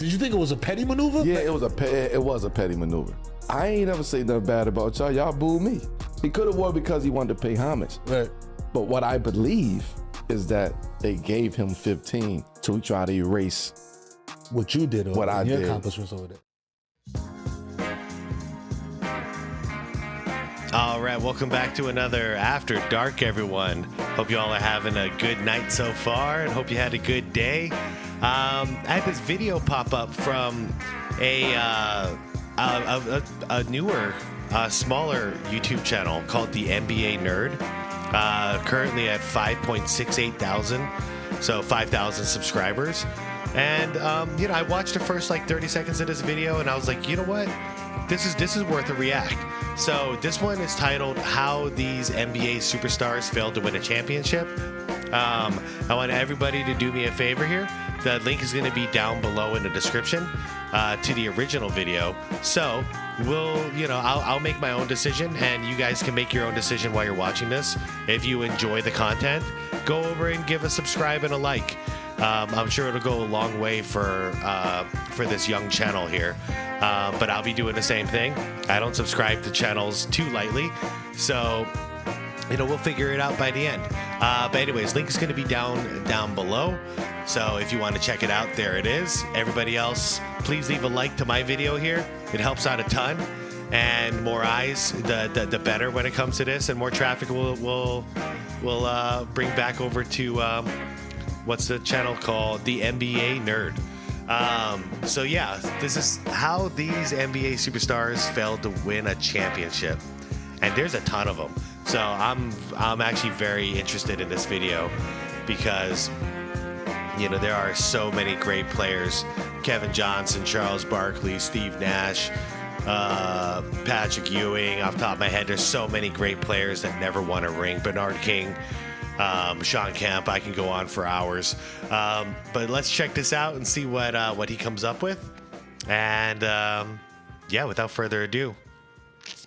Did you think it was a petty maneuver? Yeah, it was a petty maneuver. I ain't ever say nothing bad about y'all. Y'all booed me. He could have won because he wanted to pay homage. Right. But what I believe is that they gave him 15 to try to erase what you did, or what I your did. accomplishments over there. All right, welcome back to another After Dark, everyone. Hope you all are having a good night so far, and hope you had a good day. I had this video pop up from a newer, smaller YouTube channel called the NBA Nerd. Currently at 5.68 thousand, so 5,000 subscribers. And I watched the first like 30 seconds of this video, and I was like, you know what? This is worth a react. So this one is titled "How These NBA Superstars Failed to Win a Championship." I want everybody to do me a favor here. The link is going to be down below in the description to the original video. So I'll make my own decision, and you guys can make your own decision while you're watching this. If you enjoy the content, go over and give a subscribe and a like. I'm sure it'll go a long way for this young channel here. But I'll be doing the same thing. I don't subscribe to channels too lightly, so we'll figure it out by the end. But anyways, link is going to be down below. So if you want to check it out, there it is. Everybody else, please leave a like to my video here. It helps out a ton, and more eyes, the better when it comes to this, and more traffic will bring back over to what's the channel called? The NBA Nerd. So yeah, this is how these NBA superstars failed to win a championship, and there's a ton of them. So I'm actually very interested in this video because there are so many great players: Kevin Johnson, Charles Barkley, Steve Nash, Patrick Ewing. Off the top of my head, there's so many great players that never won a ring. Bernard King, Sean Kemp. I can go on for hours, but let's check this out and see what he comes up with. And without further ado,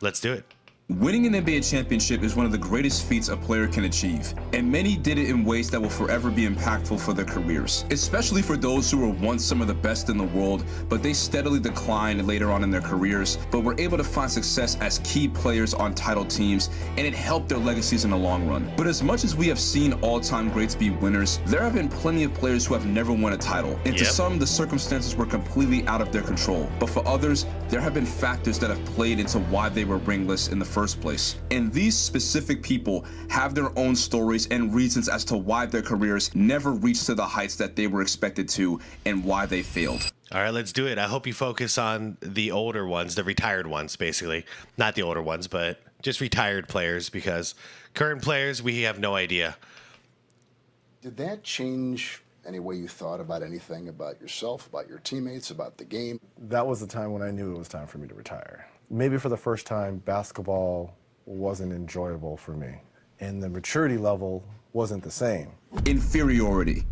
let's do it. Winning an NBA championship is one of the greatest feats a player can achieve, and many did it in ways that will forever be impactful for their careers, especially for those who were once some of the best in the world, but they steadily declined later on in their careers, but were able to find success as key players on title teams, and it helped their legacies in the long run. But as much as we have seen all-time greats be winners, there have been plenty of players who have never won a title, and to some, the circumstances were completely out of their control. But for others, there have been factors that have played into why they were ringless in the first place. And these specific people have their own stories and reasons as to why their careers never reached to the heights that they were expected to, and why they failed. All right, let's do it. I hope you focus on the older ones, the retired ones, basically. Not the older ones, but just retired players, because current players, we have no idea. Did that change any way you thought about anything, about yourself, about your teammates, about the game? That was the time when I knew it was time for me to retire. Maybe for the first time, basketball wasn't enjoyable for me, and the maturity level wasn't the same. Inferiority.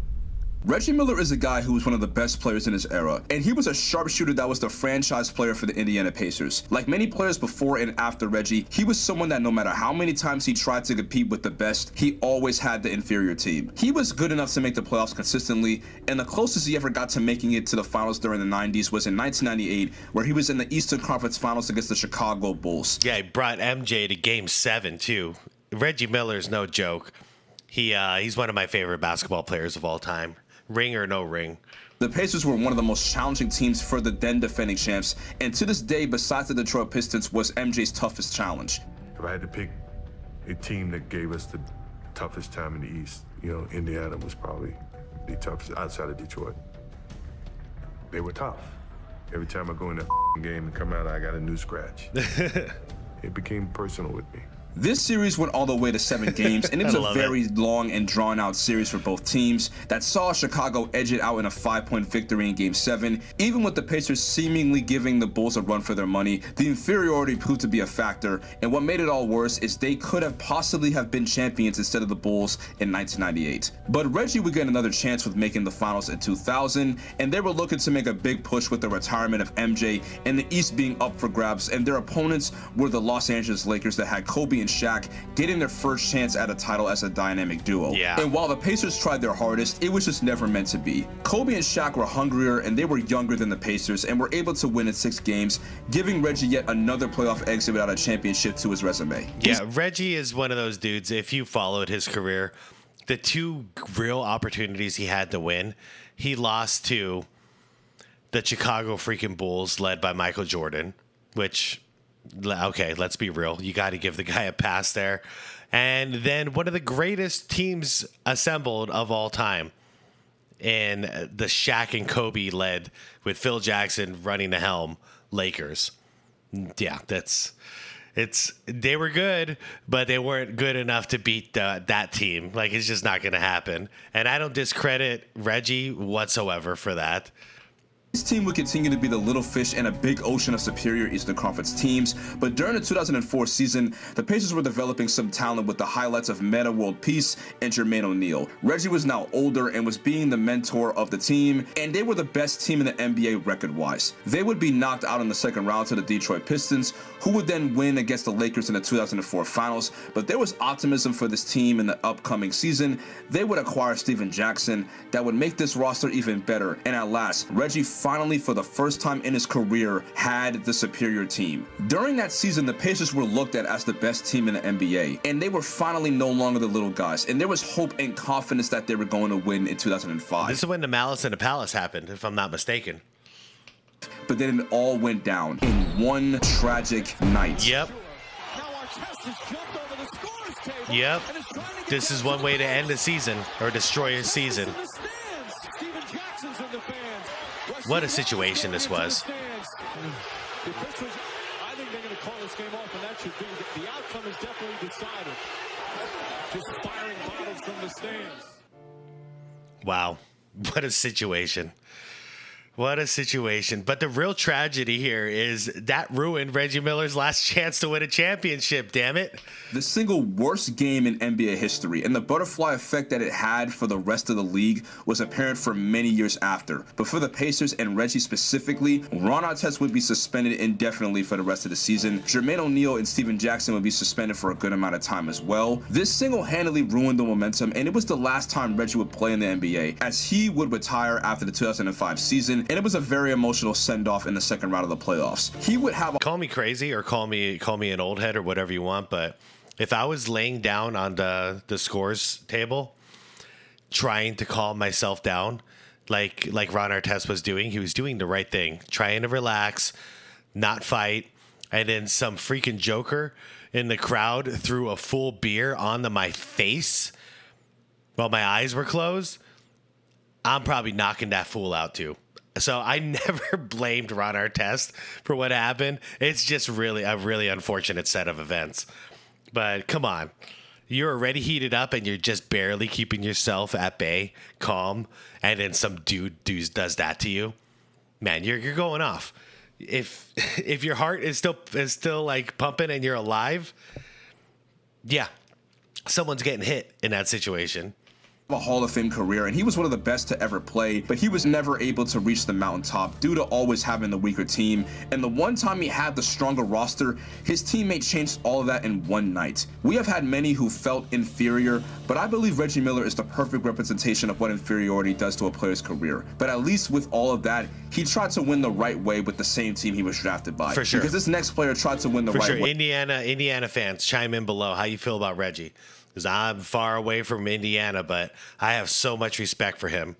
Reggie Miller is a guy who was one of the best players in his era, and he was a sharpshooter that was the franchise player for the Indiana Pacers. Like many players before and after Reggie, he was someone that no matter how many times he tried to compete with the best, he always had the inferior team. He was good enough to make the playoffs consistently, and the closest he ever got to making it to the finals during the 90s was in 1998, where he was in the Eastern Conference Finals against the Chicago Bulls. Yeah, he brought MJ to Game 7, too. Reggie Miller's no joke. He's one of my favorite basketball players of all time. Ring or no ring. The Pacers were one of the most challenging teams for the then defending champs, and to this day, besides the Detroit Pistons, was MJ's toughest challenge. If I had to pick a team that gave us the toughest time in the East, Indiana was probably the toughest outside of Detroit. They were tough. Every time I go in that game and come out, I got a new scratch. It became personal with me. This series went all the way to 7 games, and it was a very long and drawn-out series for both teams that saw Chicago edge it out in a 5-point victory in Game 7. Even with the Pacers seemingly giving the Bulls a run for their money, the inferiority proved to be a factor, and what made it all worse is they could have possibly have been champions instead of the Bulls in 1998. But Reggie would get another chance with making the finals in 2000, and they were looking to make a big push with the retirement of MJ and the East being up for grabs, and their opponents were the Los Angeles Lakers that had Kobe and and Shaq getting their first chance at a title as a dynamic duo. Yeah. And while the Pacers tried their hardest, it was just never meant to be. Kobe and Shaq were hungrier and they were younger than the Pacers and were able to win in 6 games, giving Reggie yet another playoff exit without a championship to his resume. Yeah, Reggie is one of those dudes, if you followed his career, the 2 real opportunities he had to win, he lost to the Chicago freaking Bulls led by Michael Jordan, which, okay, let's be real. You got to give the guy a pass there. And then one of the greatest teams assembled of all time in the Shaq and Kobe led with Phil Jackson running the helm Lakers. Yeah, they were good, but they weren't good enough to beat that team. Like, it's just not going to happen. And I don't discredit Reggie whatsoever for that. This team would continue to be the little fish in a big ocean of superior Eastern Conference teams, but during the 2004 season, the Pacers were developing some talent with the highlights of Meta World Peace and Jermaine O'Neal. Reggie was now older and was being the mentor of the team, and they were the best team in the NBA record-wise. They would be knocked out in the second round to the Detroit Pistons, who would then win against the Lakers in the 2004 finals, but there was optimism for this team in the upcoming season. They would acquire Steven Jackson that would make this roster even better, and at last, Reggie finally, for the first time in his career, had the superior team. During that season, the Pacers were looked at as the best team in the NBA, and they were finally no longer the little guys, and there was hope and confidence that they were going to win in 2005. This is when the Malice in the Palace happened, if I'm not mistaken. But then it all went down in one tragic night. Yep. Yep. This is one way to end the season, or destroy a season. What a situation this was. I think they're going to call this game off, and that should be the outcome is definitely decided. Just firing bottles from the stands. Wow. What a situation. What a situation. But the real tragedy here is that ruined Reggie Miller's last chance to win a championship, damn it. The single worst game in NBA history, and the butterfly effect that it had for the rest of the league was apparent for many years after. But for the Pacers and Reggie specifically, Ron Artest would be suspended indefinitely for the rest of the season. Jermaine O'Neal and Steven Jackson would be suspended for a good amount of time as well. This single-handedly ruined the momentum, and it was the last time Reggie would play in the NBA, as he would retire after the 2005 season. And it was a very emotional send-off in the second round of the playoffs. He would have call me crazy or call me an old head or whatever you want, but if I was laying down on the scores table trying to calm myself down like Ron Artest was doing, he was doing the right thing, trying to relax, not fight, and then some freaking joker in the crowd threw a full beer onto my face while my eyes were closed, I'm probably knocking that fool out too. So I never blamed Ron Artest for what happened. It's just really a really unfortunate set of events. But come on, you're already heated up and you're just barely keeping yourself at bay, calm, and then some dude does that to you. Man, you're going off. If your heart is still like pumping and you're alive, yeah, someone's getting hit in that situation. A Hall of Fame career, and he was one of the best to ever play, but he was never able to reach the mountaintop due to always having the weaker team. And the one time he had the stronger roster, his teammate changed all of that in one night. We have had many who felt inferior, but I believe Reggie Miller is the perfect representation of what inferiority does to a player's career. But at least with all of that, he tried to win the right way with the same team he was drafted by. For sure. Because this next player tried to win the right way. Indiana fans, chime in below how you feel about Reggie. Because I'm far away from Indiana, but I have so much respect for him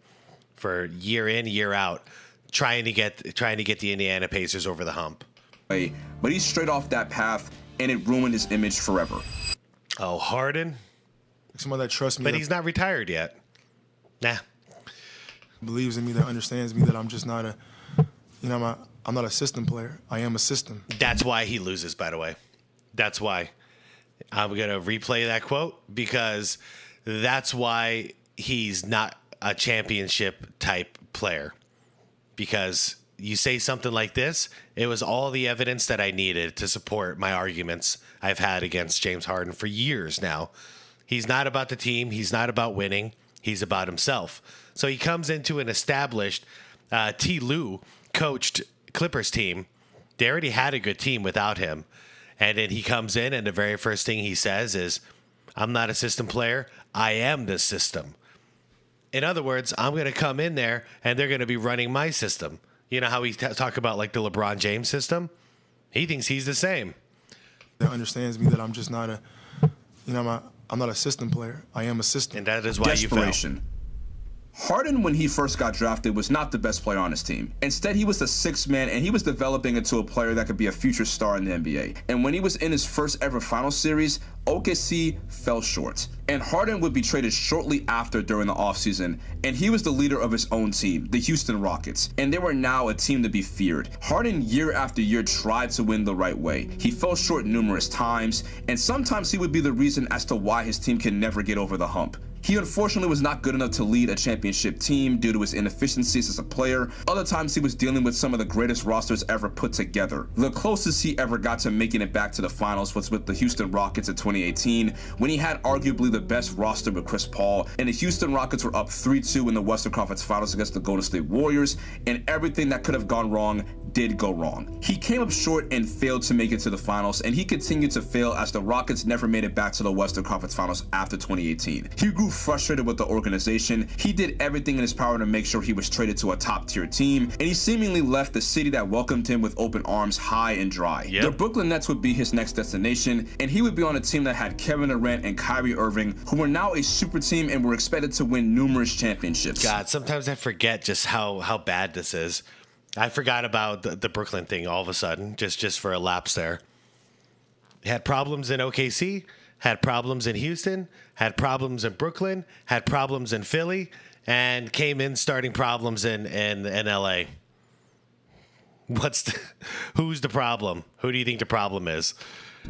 for year in, year out, trying to get the Indiana Pacers over the hump. But he's straight off that path, and it ruined his image forever. Oh, Harden? Someone that trusts me. But he's not retired yet. Nah. Believes in me, that understands me, that I'm just not I'm not a system player. I am a system. That's why he loses, by the way. That's why. I'm going to replay that quote because that's why he's not a championship type player. Because you say something like this, it was all the evidence that I needed to support my arguments I've had against James Harden for years now. He's not about the team. He's not about winning. He's about himself. So he comes into an established T. Lue coached Clippers team. They already had a good team without him. And then he comes in, and the very first thing he says is, I'm not a system player. I am the system. In other words, I'm going to come in there, and they're going to be running my system. You know how we talk about like the LeBron James system? He thinks he's the same. That understands me that I'm just not I'm not a system player. I am a system. And that is why you fell. Harden, when he first got drafted, was not the best player on his team. Instead, he was the sixth man, and he was developing into a player that could be a future star in the NBA. And when he was in his first ever finals series, OKC fell short. And Harden would be traded shortly after during the offseason, and he was the leader of his own team, the Houston Rockets, and they were now a team to be feared. Harden, year after year, tried to win the right way. He fell short numerous times, and sometimes he would be the reason as to why his team can never get over the hump. He unfortunately was not good enough to lead a championship team due to his inefficiencies as a player. Other times he was dealing with some of the greatest rosters ever put together. The closest he ever got to making it back to the finals was with the Houston Rockets in 2018, when he had arguably the best roster with Chris Paul, and the Houston Rockets were up 3-2 in the Western Conference Finals against the Golden State Warriors, and everything that could have gone wrong did go wrong. He came up short and failed to make it to the finals, and he continued to fail as the Rockets never made it back to the Western Conference Finals after 2018. He grew frustrated with the organization. He did everything in his power to make sure he was traded to a top-tier team, and he seemingly left the city that welcomed him with open arms high and dry. Yep. The Brooklyn Nets would be his next destination, and he would be on a team that had Kevin Durant and Kyrie Irving, who were now a super team and were expected to win numerous championships. God, sometimes I forget just how bad this is. I forgot about the Brooklyn thing all of a sudden, just for a lapse there. Had problems in OKC, had problems in Houston, had problems in Brooklyn, had problems in Philly, and came in starting problems in LA. Who's the problem? Who do you think the problem is?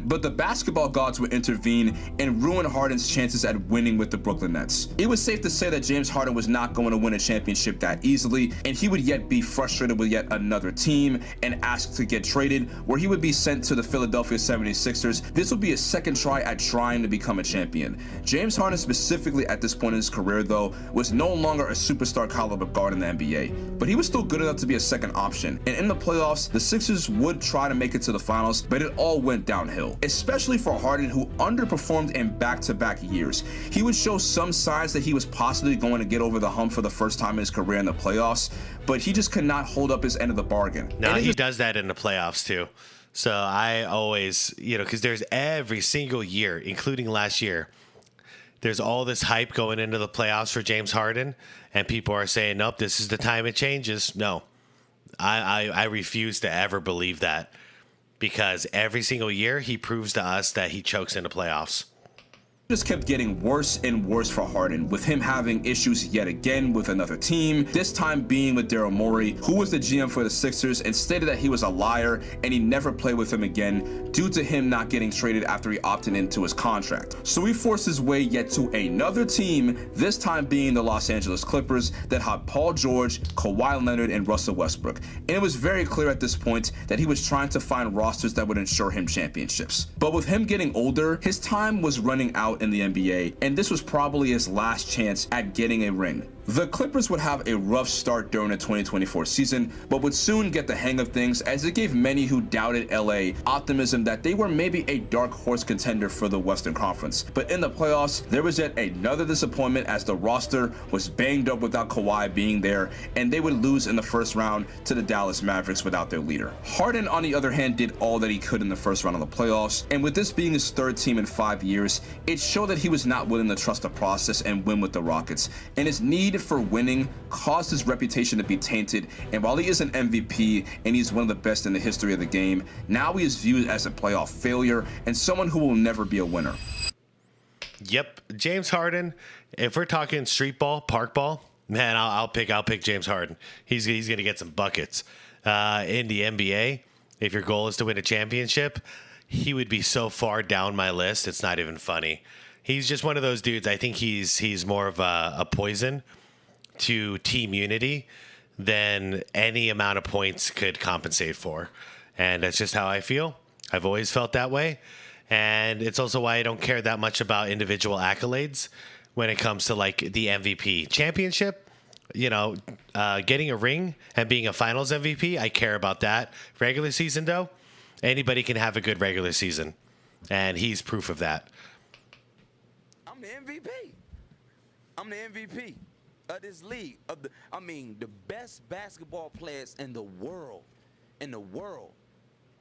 But the basketball gods would intervene and ruin Harden's chances at winning with the Brooklyn Nets. It was safe to say that James Harden was not going to win a championship that easily, and he would yet be frustrated with yet another team and asked to get traded, where he would be sent to the Philadelphia 76ers. This would be his second try at trying to become a champion. James Harden, specifically at this point in his career, though, was no longer a superstar caliber guard in the NBA, but he was still good enough to be a second option. And in the playoffs, the Sixers would try to make it to the finals, but it all went downhill. Especially for Harden, who underperformed in back-to-back years. He would show some signs that he was possibly going to get over the hump for the first time in his career in the playoffs, but he just could not hold up his end of the bargain. No, he does that in the playoffs too. So I always, because there's every single year, including last year, there's all this hype going into the playoffs for James Harden, and people are saying, nope, this is the time it changes. No, I refuse to ever believe that. Because every single year he proves to us that he chokes in the playoffs. Just kept getting worse and worse for Harden, with him having issues yet again with another team, this time being with Daryl Morey, who was the GM for the Sixers and stated that he was a liar and he never played with him again due to him not getting traded after he opted into his contract. So he forced his way yet to another team, this time being the Los Angeles Clippers, that had Paul George, Kawhi Leonard, and Russell Westbrook. And it was very clear at this point that he was trying to find rosters that would ensure him championships. But with him getting older, his time was running out in the NBA, and this was probably his last chance at getting a ring. The Clippers would have a rough start during the 2024 season, but would soon get the hang of things, as it gave many who doubted LA optimism that they were maybe a dark horse contender for the Western Conference. But in the playoffs, there was yet another disappointment, as the roster was banged up without Kawhi being there, and they would lose in the first round to the Dallas Mavericks without their leader. Harden, on the other hand, did all that he could in the first round of the playoffs, and with this being his third team in 5 years, it showed that he was not willing to trust the process and win with the Rockets, and his need for winning caused his reputation to be tainted. And while he is an MVP and he's one of the best in the history of the game, now he is viewed as a playoff failure and someone who will never be a winner. Yep, James Harden. If we're talking street ball, park ball, man, I'll pick James Harden. He's gonna get some buckets in the NBA. If your goal is to win a championship, he would be so far down my list. It's not even funny. He's just one of those dudes. I think he's more of a poison to team unity than any amount of points could compensate for. And that's just how I feel. I've always felt that way. And it's also why I don't care that much about individual accolades when it comes to like the MVP championship. Getting a ring and being a finals MVP, I care about that. Regular season, though, anybody can have a good regular season, and he's proof of that. I'm the MVP. I'm the MVP of this league. The best basketball players in the world.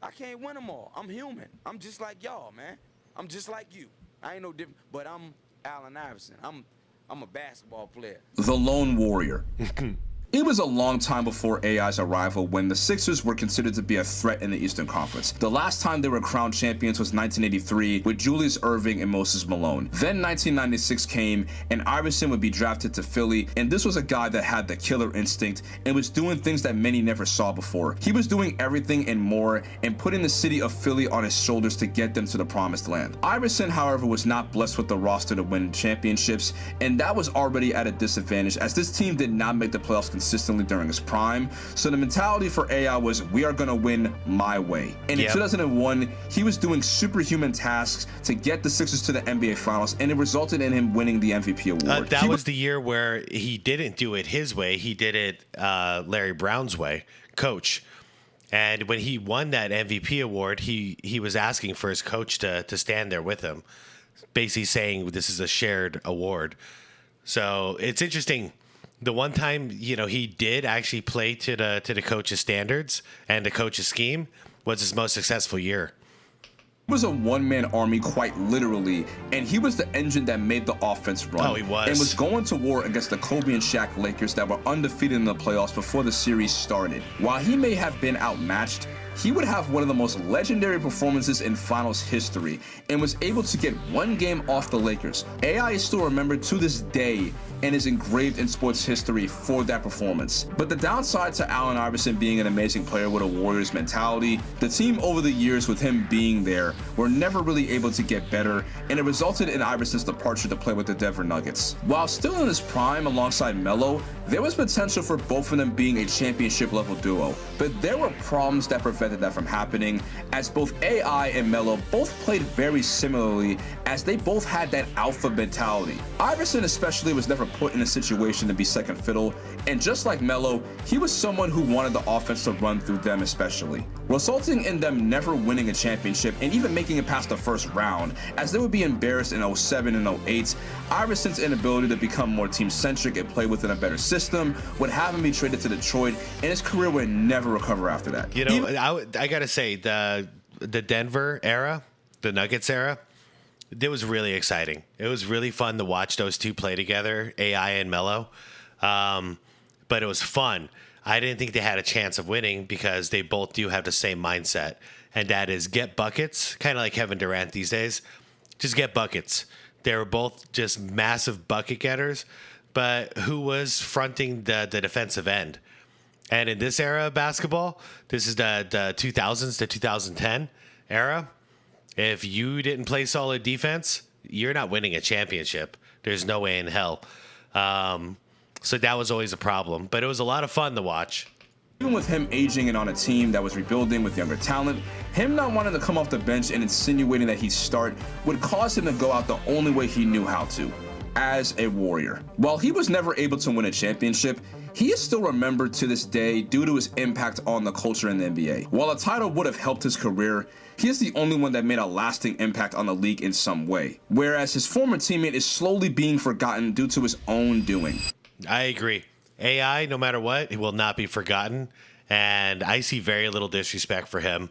I can't win them all. I'm human. I'm just like y'all, man. I'm just like you. I ain't no different, but I'm Allen Iverson. I'm a basketball player. The Lone Warrior. It was a long time before AI's arrival when the Sixers were considered to be a threat in the Eastern Conference. The last time they were crowned champions was 1983 with Julius Erving and Moses Malone. Then 1996 came and Iverson would be drafted to Philly, and this was a guy that had the killer instinct and was doing things that many never saw before. He was doing everything and more and putting the city of Philly on his shoulders to get them to the promised land. Iverson, however, was not blessed with the roster to win championships, and that was already at a disadvantage as this team did not make the playoffs consistently during his prime. So the mentality for AI was, we are going to win my way. And in 2001, he was doing superhuman tasks to get the Sixers to the NBA Finals, and it resulted in him winning the MVP award. That was the year where he didn't do it his way. He did it Larry Brown's way, coach. And when he won that MVP award, he was asking for his coach to stand there with him, basically saying this is a shared award. So it's interesting. The one time, he did actually play to the coach's standards and the coach's scheme was his most successful year. He was a one-man army quite literally, and he was the engine that made the offense run. Oh, he was. And was going to war against the Kobe and Shaq Lakers that were undefeated in the playoffs before the series started. While he may have been outmatched, he would have one of the most legendary performances in finals history and was able to get one game off the Lakers. AI is still remembered to this day and is engraved in sports history for that performance. But the downside to Allen Iverson being an amazing player with a Warriors mentality, the team over the years with him being there were never really able to get better, and it resulted in Iverson's departure to play with the Denver Nuggets. While still in his prime alongside Melo, there was potential for both of them being a championship level duo, but there were problems that prevented that from happening, as both AI and Melo both played very similarly, as they both had that alpha mentality. Iverson especially was never put in a situation to be second fiddle, and just like Melo, he was someone who wanted the offense to run through them especially, resulting in them never winning a championship and even making it past the first round, as they would be embarrassed in 07 and 08. Iverson's inability to become more team-centric and play within a better system would have him be traded to Detroit, and his career would never recover after that. I gotta say, the Denver era, the Nuggets era, it was really exciting. It was really fun to watch those two play together, AI and Melo. But it was fun. I didn't think they had a chance of winning because they both do have the same mindset, and that is get buckets, kind of like Kevin Durant these days. Just get buckets. They were both just massive bucket getters, but who was fronting the defensive end? And in this era of basketball, this is the 2000s to 2010 era. If you didn't play solid defense, you're not winning a championship. There's no way in hell. So that was always a problem. But it was a lot of fun to watch. Even with him aging and on a team that was rebuilding with younger talent, him not wanting to come off the bench and insinuating that he'd start would cause him to go out the only way he knew how to, as a Warrior. While he was never able to win a championship, he is still remembered to this day due to his impact on the culture in the NBA. While a title would have helped his career, he is the only one that made a lasting impact on the league in some way, whereas his former teammate is slowly being forgotten due to his own doing. I agree. AI, no matter what, he will not be forgotten, and I see very little disrespect for him,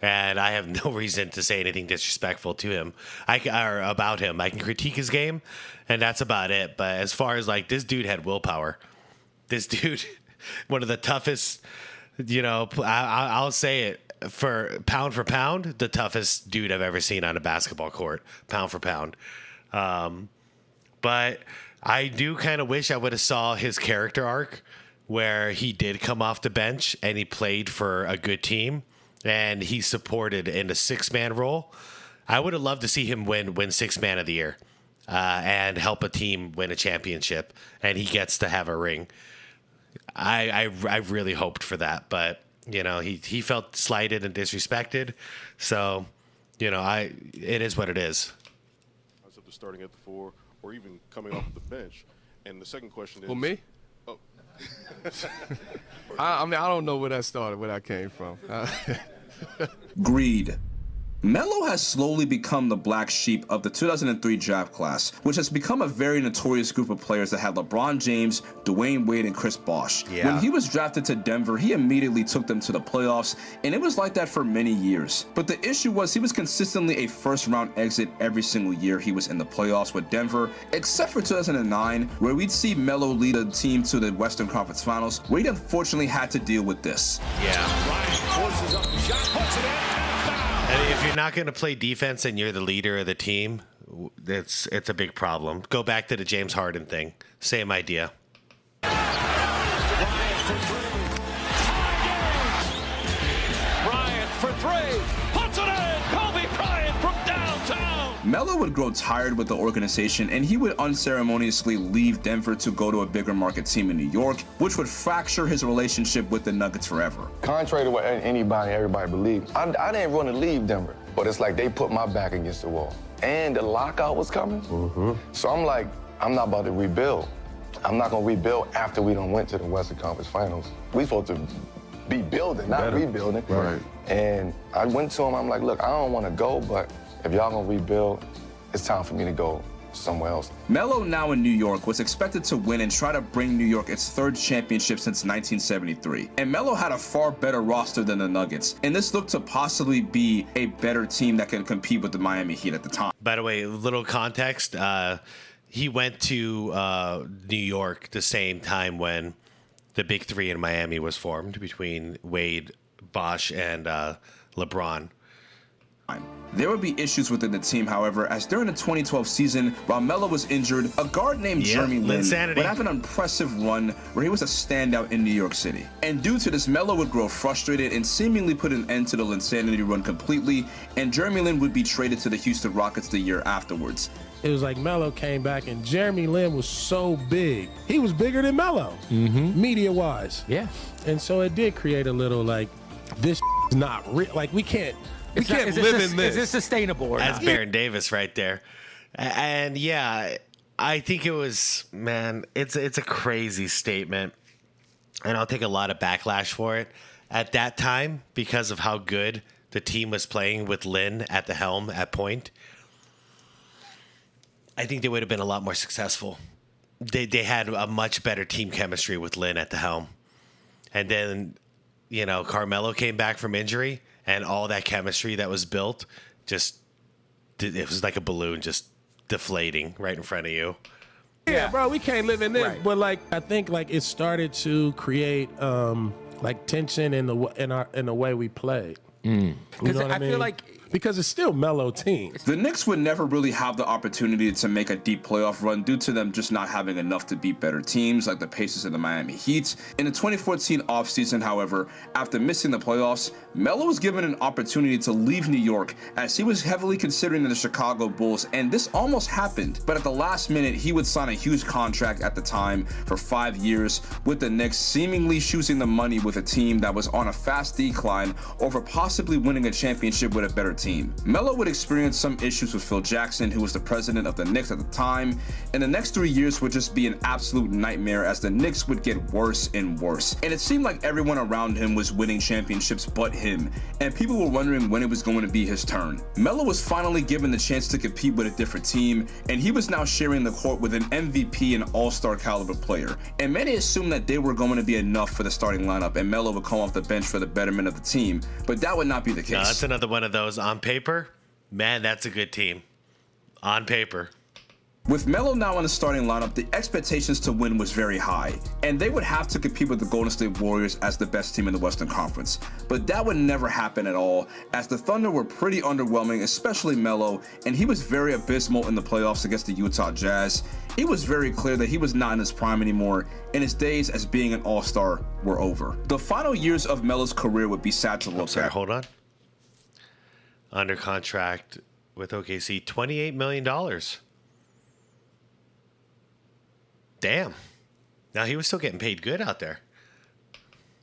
and I have no reason to say anything disrespectful to him or about him. I can critique his game, and that's about it, but as far as this dude had willpower. This dude, one of the toughest, I'll say it, for pound, the toughest dude I've ever seen on a basketball court, pound for pound. But I do kind of wish I would have saw his character arc where he did come off the bench and he played for a good team and he supported in a six-man role. I would have loved to see him win six-man of the year and help a team win a championship, and he gets to have a ring. I really hoped for that, but he felt slighted and disrespected. So, it is what it is. Concept of starting at the 4 or even coming off the bench. And the second question is, well, me? Oh. I mean, I don't know where that started, where that came from. Greed. Melo has slowly become the black sheep of the 2003 draft class, which has become a very notorious group of players that had LeBron James, Dwayne Wade, and Chris Bosh. Yeah. When he was drafted to Denver, he immediately took them to the playoffs, and it was like that for many years. But the issue was he was consistently a first-round exit every single year he was in the playoffs with Denver, except for 2009, where we'd see Melo lead a team to the Western Conference Finals, where he unfortunately had to deal with this. Yeah. Ryan forces up the shot, puts it in. And if you're not going to play defense and you're the leader of the team, it's a big problem. Go back to the James Harden thing. Same idea. Bryant for three. Puts it in. Kobe Bryant from downtown. Melo would grow tired with the organization, and he would unceremoniously leave Denver to go to a bigger market team in New York, which would fracture his relationship with the Nuggets forever. Contrary to what everybody believed, I didn't want to leave Denver, but it's like they put my back against the wall. And the lockout was coming, so I'm like, I'm not about to rebuild. I'm not going to rebuild after we done went to the Western Conference Finals. We supposed to be building, not rebuilding. Right. And I went to him, I'm like, look, I don't want to go, but if y'all going to rebuild, it's time for me to go somewhere else. Melo, now in New York, was expected to win and try to bring New York its third championship since 1973. And Melo had a far better roster than the Nuggets, and this looked to possibly be a better team that can compete with the Miami Heat at the time. By the way, little context. He went to New York the same time when the Big Three in Miami was formed between Wade, Bosh, and LeBron. There would be issues within the team, however, as during the 2012 season, while Melo was injured, a guard named Jeremy Lin would have an impressive run where he was a standout in New York City. And due to this, Melo would grow frustrated and seemingly put an end to the Linsanity run completely, and Jeremy Lin would be traded to the Houston Rockets the year afterwards. It was like Melo came back, and Jeremy Lin was so big. He was bigger than Melo, media-wise. Yeah. And so it did create a little, like, this is not real. Like, we can't live in this. Is this sustainable or That's not? Baron Davis right there. And yeah, I think it was, man, it's a crazy statement. And I'll take a lot of backlash for it. At that time, because of how good the team was playing with Lin at the helm at point, I think they would have been a lot more successful. They had a much better team chemistry with Lin at the helm. And then, you know, Carmelo came back from injury, and all that chemistry that was built it was like a balloon just deflating right in front of you. Yeah, bro, we can't live in this. Right. But like, I think like it started to create like tension in the way we played. You know what I mean? feel like because it's still Melo team. The Knicks would never really have the opportunity to make a deep playoff run due to them just not having enough to beat better teams like the Pacers and the Miami Heat. In the 2014 offseason, however, after missing the playoffs, Melo was given an opportunity to leave New York as he was heavily considering the Chicago Bulls, and this almost happened. But at the last minute, he would sign a huge contract at the time for 5 years with the Knicks, seemingly choosing the money with a team that was on a fast decline over possibly winning a championship with a better team. Melo would experience some issues with Phil Jackson, who was the president of the Knicks at the time, and the next 3 years would just be an absolute nightmare as the Knicks would get worse and worse. And it seemed like everyone around him was winning championships but him, and people were wondering when it was going to be his turn. Melo was finally given the chance to compete with a different team, and he was now sharing the court with an MVP and all-star caliber player. And many assumed that they were going to be enough for the starting lineup, and Melo would come off the bench for the betterment of the team, but that would not be the case. No, that's another one of those on paper. Man, that's a good team. On paper. With Melo now in the starting lineup, the expectations to win was very high, and they would have to compete with the Golden State Warriors as the best team in the Western Conference. But that would never happen at all, as the Thunder were pretty underwhelming, especially Melo, and he was very abysmal in the playoffs against the Utah Jazz. It was very clear that he was not in his prime anymore, and his days as being an all-star were over. The final years of Melo's career would be sad to look at. Hold on. Under contract with OKC, $28 million. Damn. Now he was still getting paid good out there.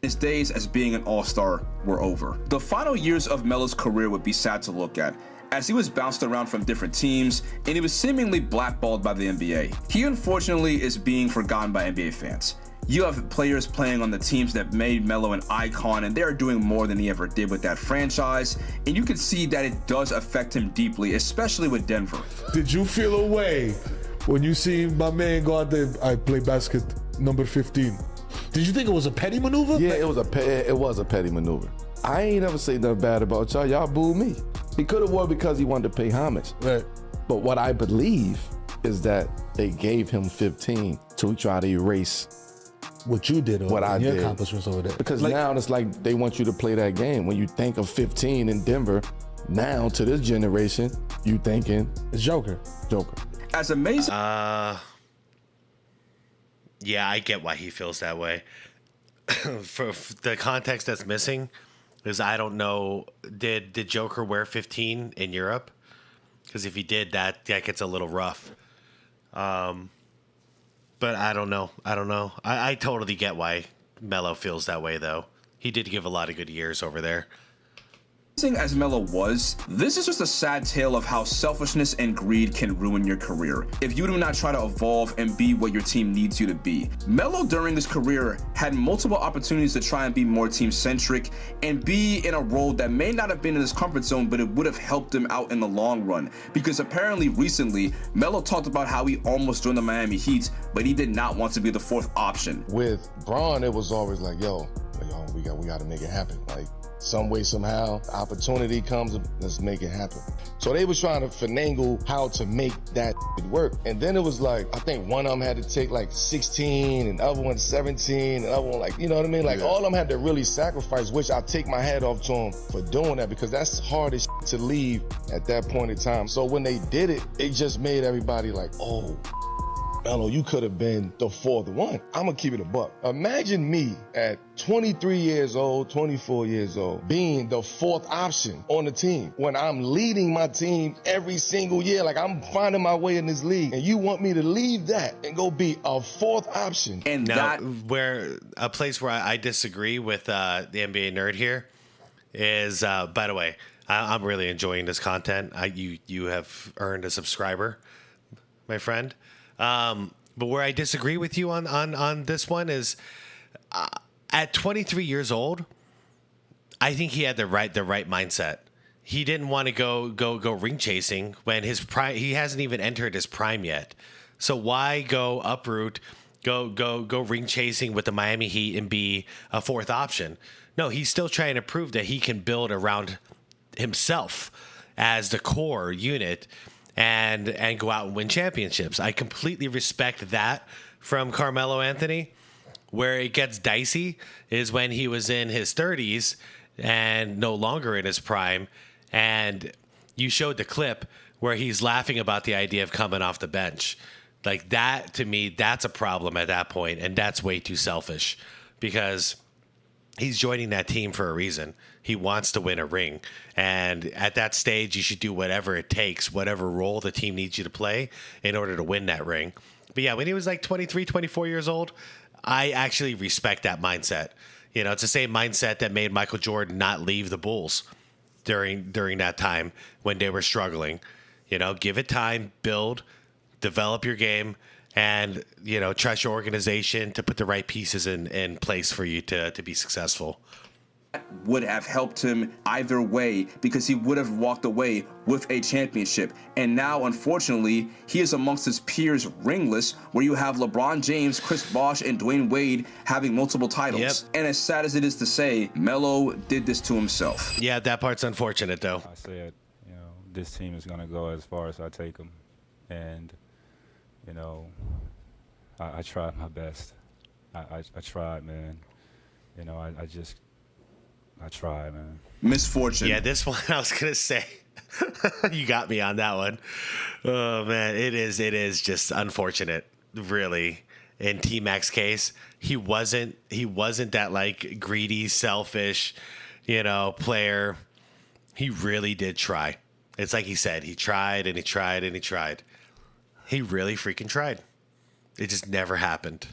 His days as being an all-star were over. The final years of Melo's career would be sad to look at, as he was bounced around from different teams, and he was seemingly blackballed by the NBA. He unfortunately is being forgotten by NBA fans. You have players playing on the teams that made Melo an icon, and they're doing more than he ever did with that franchise. And you can see that it does affect him deeply, especially with Denver. Did you feel a way when you see my man go out there? I play basket number 15. Did you think it was a petty maneuver? Yeah, it was a petty maneuver. I ain't ever say nothing bad about y'all. Y'all booed me. He could have won because he wanted to pay homage. Right. But what I believe is that they gave him 15 to try to erase what you did, or what I your did. accomplishments over there. Because now it's like they want you to play that game. When you think of 15 in Denver, now to this generation, you thinking it's Joker. As amazing. Yeah, I get why he feels that way. For the context that's missing is I don't know, did Joker wear 15 in Europe? Because if he did, that gets a little rough. But I don't know. I totally get why Melo feels that way, though. He did give a lot of good years over there. As Melo was, this is just a sad tale of how selfishness and greed can ruin your career if you do not try to evolve and be what your team needs you to be. Melo during his career had multiple opportunities to try and be more team-centric and be in a role that may not have been in his comfort zone, but it would have helped him out in the long run. Because apparently recently, Melo talked about how he almost joined the Miami Heat, but he did not want to be the fourth option. With Bron, it was always like, yo, we got to make it happen. Like, some way, somehow, opportunity comes, let's make it happen. So they was trying to finagle how to make that work. And then it was like, I think one of them had to take like 16 and the other one 17 and the other one like, you know what I mean? Like all of them had to really sacrifice, which I take my hat off to them for doing that because that's hard as to leave at that point in time. So when they did it, it just made everybody like, oh, Melo, you could have been the fourth one. I'm gonna keep it a buck. Imagine me at 23 years old, 24 years old, being the fourth option on the team when I'm leading my team every single year. Like I'm finding my way in this league, and you want me to leave that and go be a fourth option. And now, where a place where I disagree with the NBA nerd here is, by the way, I'm really enjoying this content. You have earned a subscriber, my friend. But where I disagree with you on this one is at 23 years old, I think he had the right mindset. He didn't want to go ring chasing when his prime, he hasn't even entered his prime yet. So why go uproot, go ring chasing with the Miami Heat and be a fourth option? No, he's still trying to prove that he can build around himself as the core unit and go out and win championships. I completely respect that from Carmelo Anthony. Where it gets dicey is when he was in his 30s and no longer in his prime. And you showed the clip where he's laughing about the idea of coming off the bench. Like that, to me, that's a problem at that point, and that's way too selfish because he's joining that team for a reason. He wants to win a ring. And at that stage, you should do whatever it takes, whatever role the team needs you to play in order to win that ring. But yeah, when he was like 23, 24 years old, I actually respect that mindset. You know, it's the same mindset that made Michael Jordan not leave the Bulls during that time when they were struggling. You know, give it time, build, develop your game, and, you know, trust your organization to put the right pieces in place for you to be successful. Would have helped him either way because he would have walked away with a championship. And now, unfortunately, he is amongst his peers ringless, where you have LeBron James, Chris Bosh, and Dwayne Wade having multiple titles. Yep. And as sad as it is to say, Melo did this to himself. Yeah, that part's unfortunate, though. I said, you know, this team is going to go as far as I take them. And, you know, I tried my best. I tried, man. You know, I tried, man. Misfortune. Yeah, this one I was gonna say. You got me on that one. Oh man, it is just unfortunate, really. In T-Mac's case, he wasn't that like greedy, selfish, you know, player. He really did try. It's like he said, he tried and he tried and he tried. He really freaking tried. It just never happened.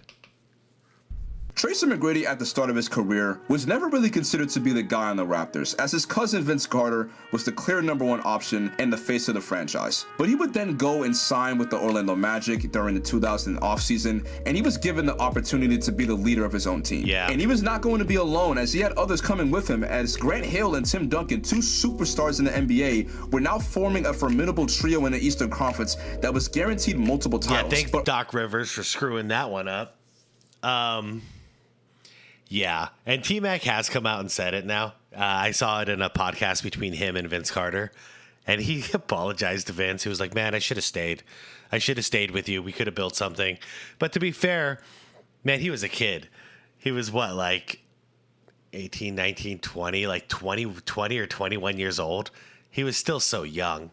Tracy McGrady at the start of his career was never really considered to be the guy on the Raptors, as his cousin Vince Carter was the clear #1 option and the face of the franchise. But he would then go and sign with the Orlando Magic during the 2000 offseason, and he was given the opportunity to be the leader of his own team. Yeah. And he was not going to be alone, as he had others coming with him, as Grant Hill and Tim Duncan, 2 superstars in the NBA, were now forming a formidable trio in the Eastern Conference that was guaranteed multiple titles. Yeah, thanks Doc Rivers for screwing that one up. Yeah, and T-Mac has come out and said it now. I saw it in a podcast between him and Vince Carter, and he apologized to Vince. He was like, man, I should have stayed. I should have stayed with you. We could have built something. But to be fair, man, he was a kid. He was what, like 18, 19, 20, like 20 or 21 years old. He was still so young.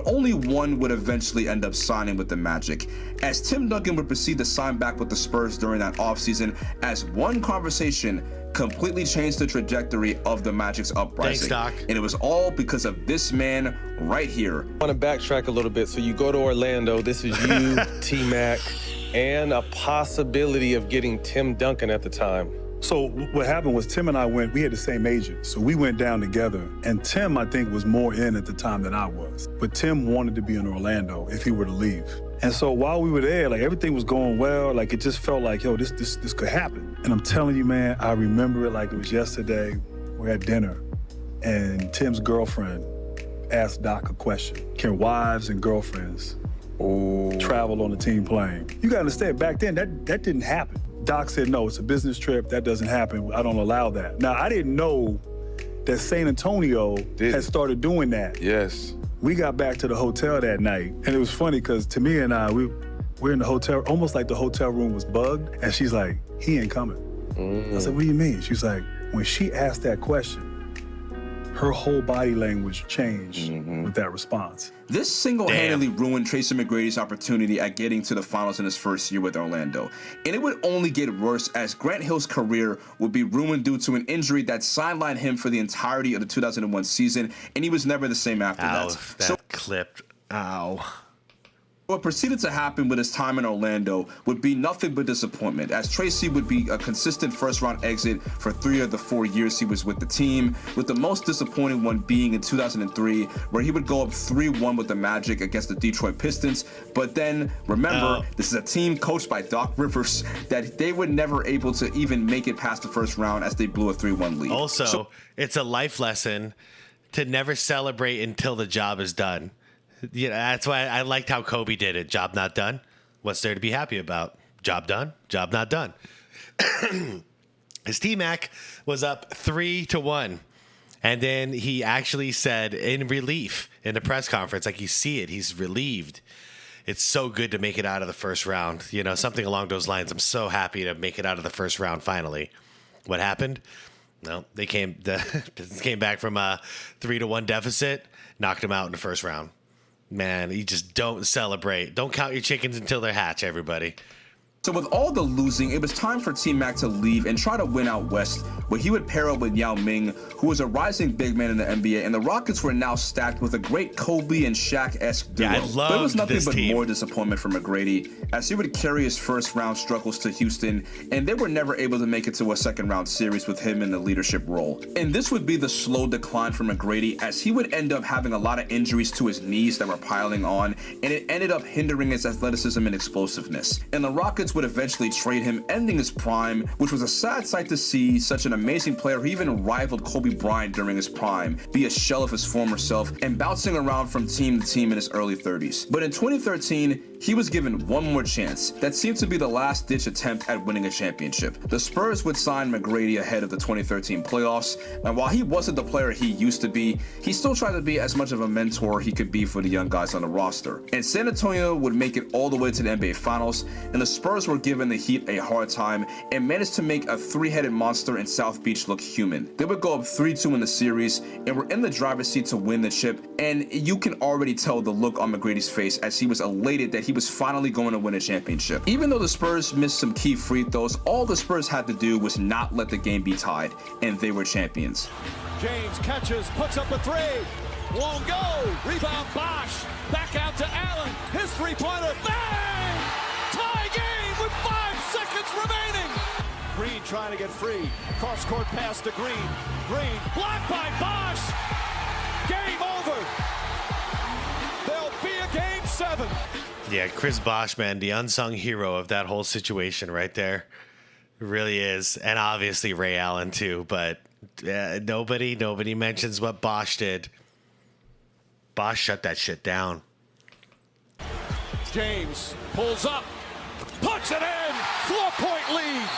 Only one would eventually end up signing with the Magic, as Tim Duncan would proceed to sign back with the Spurs during that offseason, as one conversation completely changed the trajectory of the Magic's uprising. Thanks, Doc. And it was all because of this man right here. I want to backtrack a little bit. So you go to Orlando. This is you, T-Mac, and a possibility of getting Tim Duncan at the time. So what happened was Tim and I we had the same agent. So we went down together. And Tim, I think, was more in at the time than I was. But Tim wanted to be in Orlando if he were to leave. And so while we were there, like everything was going well. Like it just felt like, yo, this could happen. And I'm telling you, man, I remember it like it was yesterday. We're at dinner and Tim's girlfriend asked Doc a question. Can wives and girlfriends travel on a team plane? You gotta understand, back then, that didn't happen. Doc said, no, it's a business trip. That doesn't happen. I don't allow that. Now, I didn't know that San Antonio had started doing that. Yes. We got back to the hotel that night, and it was funny because Tamia and I, we're in the hotel, almost like the hotel room was bugged, and she's like, he ain't coming. I said, what do you mean? She's like, when she asked that question, her whole body language changed with that response. This single-handedly ruined Tracy McGrady's opportunity at getting to the finals in his first year with Orlando. And it would only get worse as Grant Hill's career would be ruined due to an injury that sidelined him for the entirety of the 2001 season, and he was never the same after that. Clipped. Ow. What proceeded to happen with his time in Orlando would be nothing but disappointment, as Tracy would be a consistent first-round exit for 3 of the 4 years he was with the team, with the most disappointing one being in 2003, where he would go up 3-1 with the Magic against the Detroit Pistons. But then, remember, this is a team coached by Doc Rivers, that they were never able to even make it past the first round as they blew a 3-1 lead. Also, it's a life lesson to never celebrate until the job is done. Yeah, that's why I liked how Kobe did it. Job not done. What's there to be happy about? Job done. Job not done. His T-Mac was up 3-1. And then he actually said in relief in the press conference, like you see it, he's relieved. It's so good to make it out of the first round. You know, something along those lines. I'm so happy to make it out of the first round finally. What happened? No, the Pistons came back from a 3-1 deficit, knocked him out in the first round. Man, you just don't celebrate. Don't count your chickens until they hatch, everybody. So with all the losing, it was time for T-Mac to leave and try to win out west, where he would pair up with Yao Ming, who was a rising big man in the NBA, and the Rockets were now stacked with a great Kobe and Shaq-esque duo. Yeah, I loved but it was nothing but team. more disappointment for McGrady, as he would carry his first-round struggles to Houston, and they were never able to make it to a second-round series with him in the leadership role. And this would be the slow decline for McGrady, as he would end up having a lot of injuries to his knees that were piling on, and it ended up hindering his athleticism and explosiveness. And the Rockets would eventually trade him, ending his prime, which was a sad sight to see such an amazing player who even rivaled Kobe Bryant during his prime be a shell of his former self and bouncing around from team to team in his early 30s. But in 2013, he was given one more chance that seemed to be the last-ditch attempt at winning a championship. The Spurs would sign McGrady ahead of the 2013 playoffs, and while he wasn't the player he used to be, he still tried to be as much of a mentor he could be for the young guys on the roster. And San Antonio would make it all the way to the NBA Finals, and the Spurs were given the Heat a hard time and managed to make a three-headed monster in South Beach look human. They would go up 3-2 in the series and were in the driver's seat to win the chip, and you can already tell the look on McGrady's face as he was elated that he was finally going to win a championship. Even though the Spurs missed some key free throws, all the Spurs had to do was not let the game be tied, and they were champions. James catches, puts up a three. Won't go. Rebound Bosch. Back out to Allen. His three-pointer. Bang! Tie game with 5 seconds remaining. Green trying to get free. Cross-court pass to Green. Green blocked by Bosch. Game over. There'll be a game 7. Yeah, Chris Bosh, man, the unsung hero of that whole situation right there. It really is. And obviously Ray Allen too, but nobody mentions what Bosh did. Bosh shut that shit down. James pulls up, puts it in, 4-point lead.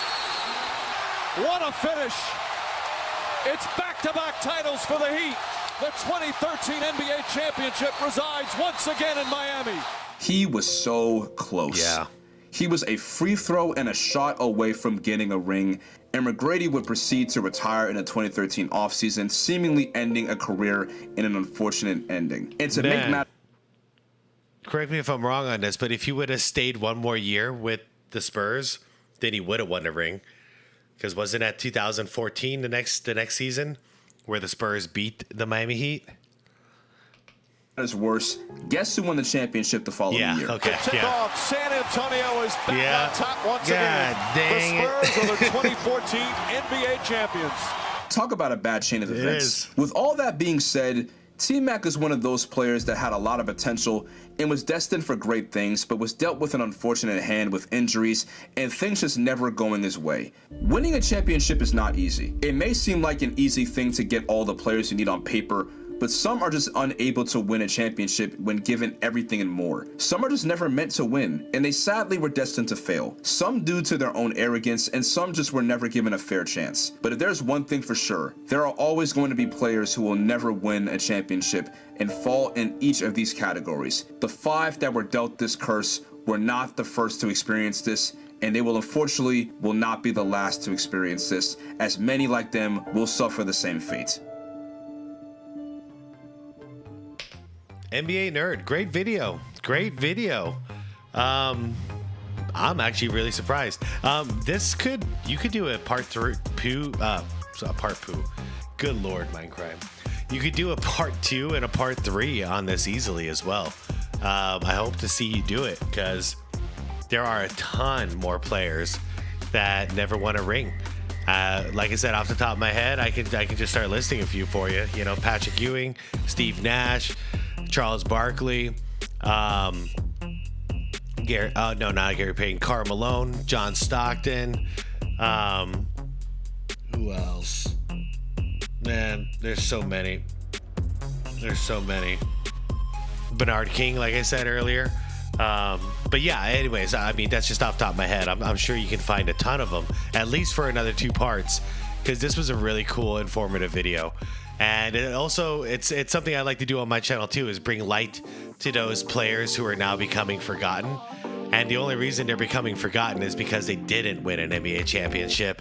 What a finish. It's back-to-back titles for the Heat. The 2013 NBA championship resides once again in Miami. He was so close. Yeah. He was a free throw and a shot away from getting a ring, and McGrady would proceed to retire in the 2013 offseason, seemingly ending a career in an unfortunate ending. And to make matters, correct me if I'm wrong on this, but if he would have stayed one more year with the Spurs, then he would have won a ring. Because wasn't that 2014 the next season where the Spurs beat the Miami Heat? Is worse. Guess who won the championship the following year? Okay. Off. San Antonio is back on top once again. The Spurs are the 2014 NBA champions. Talk about a bad chain of events. With all that being said, T-Mac is one of those players that had a lot of potential and was destined for great things, but was dealt with an unfortunate hand with injuries and things just never going his way. Winning a championship is not easy. It may seem like an easy thing to get all the players you need on paper, but some are just unable to win a championship when given everything and more. Some are just never meant to win, and they sadly were destined to fail. Some due to their own arrogance, and some just were never given a fair chance. But if there's one thing for sure, there are always going to be players who will never win a championship and fall in each of these categories. The 5 that were dealt this curse were not the first to experience this, and they will unfortunately not be the last to experience this, as many like them will suffer the same fate. NBA Nerd, great video. I'm actually really surprised. You could do a part 2. Good Lord, Mindcrime. You could do a part 2 and a part 3 on this easily as well. I hope to see you do it because there are a ton more players that never won a ring. Like I said, off the top of my head, I can just start listing a few for you. You know, Patrick Ewing, Steve Nash, Charles Barkley, not Gary Payton, Karl Malone, John Stockton. Who else? Man, there's so many. Bernard King, like I said earlier. But yeah, anyways, I mean, that's just off the top of my head. I'm sure you can find a ton of them, at least for another 2 parts, because this was a really cool, informative video. And it's something I like to do on my channel too, is bring light to those players who are now becoming forgotten. And the only reason they're becoming forgotten is because they didn't win an NBA championship.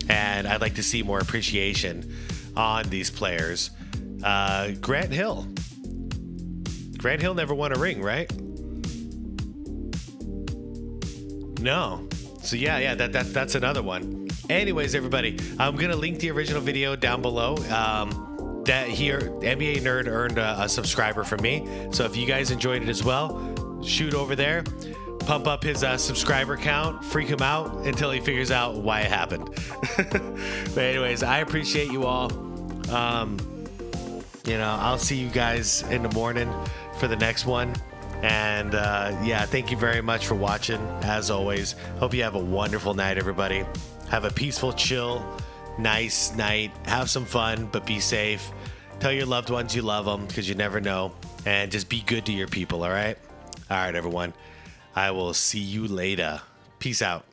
And I'd like to see more appreciation on these players. Grant Hill never won a ring, right? No. So yeah, that's another one. Anyways, everybody, I'm gonna link the original video down below. That here, NBA Nerd earned a subscriber from me. So if you guys enjoyed it as well, shoot over there, pump up his subscriber count, freak him out until he figures out why it happened. But anyways, I appreciate you all. I'll see you guys in the morning for the next one. And thank you very much for watching. As always, hope you have a wonderful night, everybody. Have a peaceful, chill, nice night. Have some fun, but be safe. Tell your loved ones you love them, because you never know. And just be good to your people, all right? All right, everyone. I will see you later. Peace out.